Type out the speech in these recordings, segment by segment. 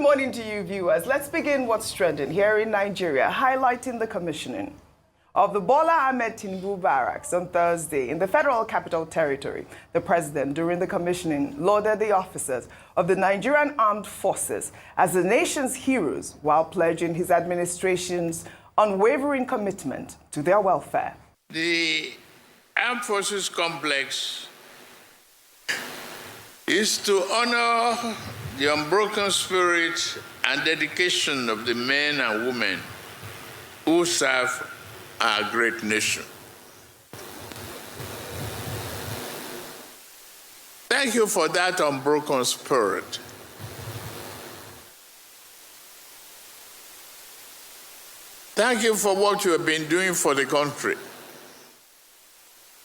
morning to you, viewers. Let's begin what's trending here in Nigeria, highlighting the commissioning of the Bola Ahmed Tinubu Barracks on Thursday in the Federal Capital Territory. The president, during the commissioning, lauded the officers of the Nigerian Armed Forces as the nation's heroes while pledging his administration's unwavering commitment to their welfare. The Armed Forces complex is to honor the unbroken spirit and dedication of the men and women who serve our great nation. Thank you for that unbroken spirit. Thank you for what you have been doing for the country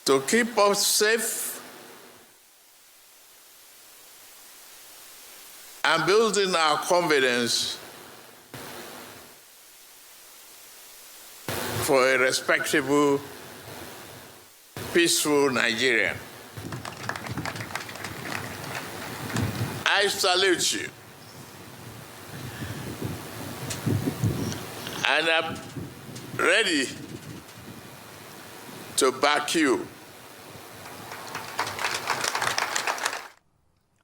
to keep us safe and building our confidence for a respectable, peaceful Nigeria. I salute you. And I'm ready to back you.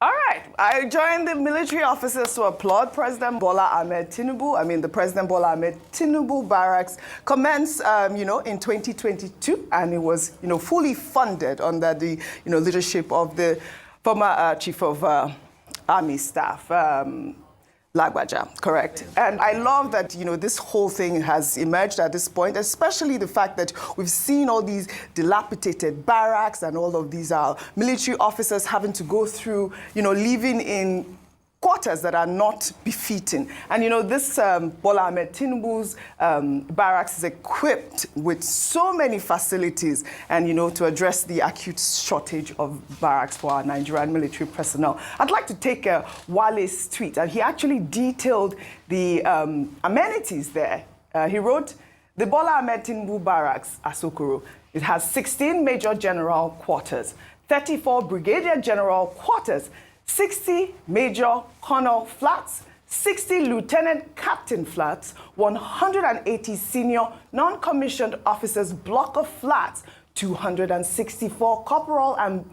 All right, I joined the military officers to applaud President Bola Ahmed Tinubu. The President Bola Ahmed Tinubu Barracks commenced, in 2022, and it was, fully funded under the, leadership of the former Chief of Army Staff, Lagbaja, correct? And I love that, this whole thing has emerged at this point, especially the fact that we've seen all these dilapidated barracks and all of these military officers having to go through, living in quarters that are not befitting. And, this Bola Ahmed Tinubu's barracks is equipped with so many facilities and, to address the acute shortage of barracks for our Nigerian military personnel. I'd like to take Wale's tweet, and he actually detailed the amenities there. He wrote, the Bola Ahmed Tinubu Barracks, Asokoro, it has 16 Major General quarters, 34 Brigadier General quarters, 60 Major Colonel flats, 60 Lieutenant Captain flats, 180 Senior Non-Commissioned Officers block of flats, 264 Corporal and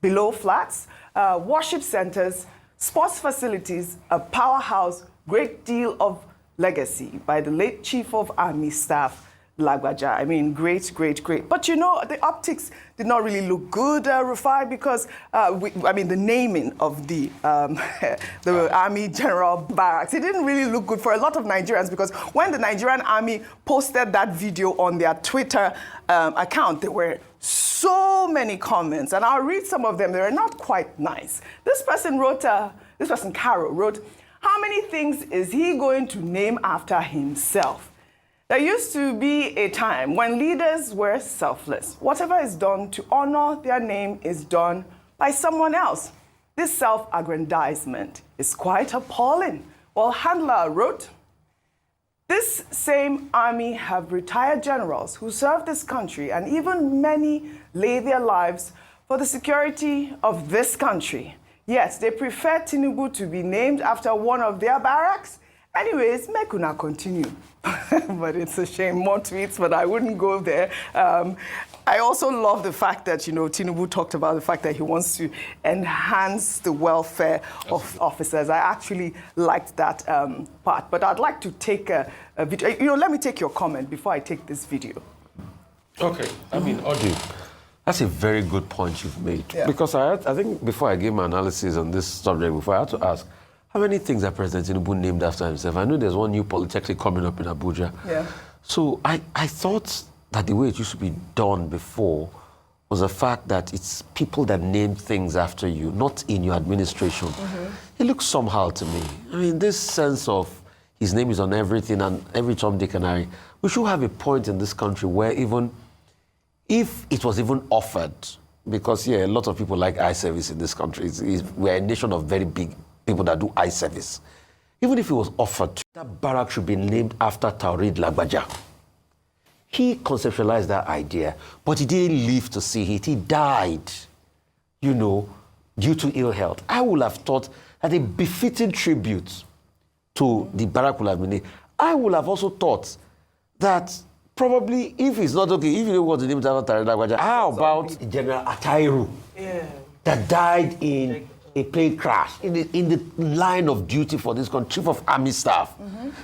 below flats, worship centers, sports facilities, a powerhouse, great deal of legacy by the late Chief of Army Staff, Lagbaja. Great. But the optics did not really look good, Rufai, because the naming of the Army General Barracks, it didn't really look good for a lot of Nigerians, because when the Nigerian Army posted that video on their Twitter account, there were so many comments, and I'll read some of them. They were not quite nice. This person, Carol, wrote, how many things is he going to name after himself? There used to be a time when leaders were selfless. Whatever is done to honor their name is done by someone else. This self-aggrandizement is quite appalling. Well, Handler wrote, this same army have retired generals who served this country, and even many lay their lives for the security of this country. Yet they prefer Tinubu to be named after one of their barracks. Anyways, make una continue. But it's a shame, more tweets, but I wouldn't go there. I also love the fact that, Tinubu talked about the fact that he wants to enhance the welfare of officers. I actually liked that part. But I'd like to take a video. Let me take your comment before I take this video. Okay. Odi, that's a very good point you've made. Yeah. Because I think before I gave my analysis on this subject, I had to ask, how many things are President Tinubu named after himself? I know there's one new polytechnic coming up in Abuja. Yeah. So I thought that the way it used to be done before was the fact that it's people that name things after you, not in your administration. It looks somehow to me. This sense of his name is on everything and every Tom, Dick, and Harry. We should have a point in this country where even if it was even offered, because, a lot of people like eye service in this country. We're a nation of very big people that do eye service. Even if it was offered, that barrack should be named after Taoreed Lagbaja. He conceptualized that idea, but he didn't live to see it. He died, due to ill health. I would have thought that a befitting tribute to the barrack will have been named. I would have also thought that probably if it's not okay, if you don't want to name it after Tare Lagbaja, how about General Atairu that died in a plane crash in the line of duty for this country, Chief of Army Staff.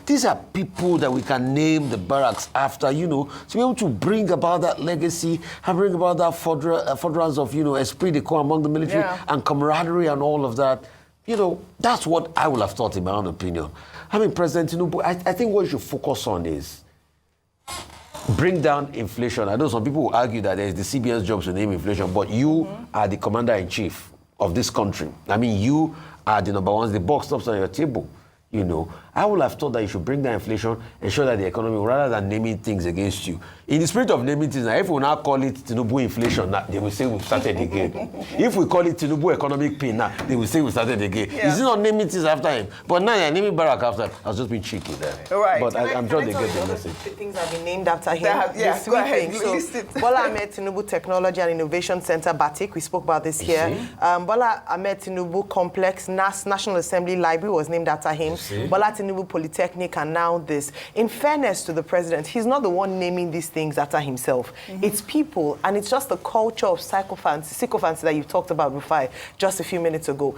These are people that we can name the barracks after, you know, to be able to bring about that legacy and bring about that furtherance of, you know, esprit de corps among the military and camaraderie and all of that. You know, that's what I would have thought in my own opinion. I mean, President Tinubu, I think what you should focus on is bring down inflation. I know some people will argue that there's the CBN's job to name inflation, but you are the commander-in-chief of this country. I mean, you are the number one, the buck stops on your table. You know, I would have thought that you should bring down inflation, ensure that the economy, rather than naming things against you. In the spirit of naming things, now, if we now call it Tinubu inflation, now, they will say we've started again. If we call it Tinubu economic pain, now, they will say we started again. Is it not naming things after him? But now they're naming Barack after him. I was just being cheeky there. Right. But I'm sure they get the message. Things have been named after him. Go ahead. List it. Bola Ahmed Tinubu Technology and Innovation Center, BATIC, we spoke about this here. Bola Ahmed Tinubu Complex, National Assembly Library was named after him. Bola Tinubu Polytechnic, and now this. In fairness to the president, he's not the one naming these things after himself. It's people, and it's just the culture of sycophancy that you talked about before, just a few minutes ago.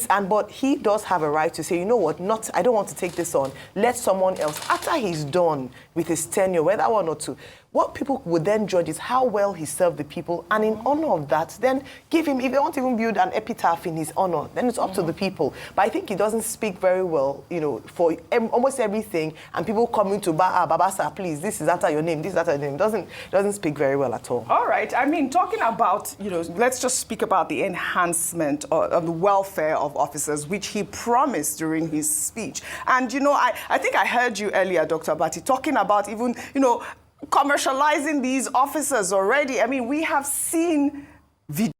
But he does have a right to say, you know what, I don't want to take this on. Let someone else, after he's done with his tenure, whether one or two, what people would then judge is how well he served the people, and in honor of that, then give him, if they want to even build an epitaph in his honor, then it's up to the people. But I think he doesn't speak very well, you know, for almost everything, and people coming to Babasa, please, this is after your name, this is after your name. Doesn't speak very well at all. All right. I mean, talking about, you know, let's just speak about the enhancement of the welfare of officers, which he promised during his speech. And, you know, I think I heard you earlier, Dr. Bati, talking about even, you know, commercializing these officers already. I mean, we have seen videos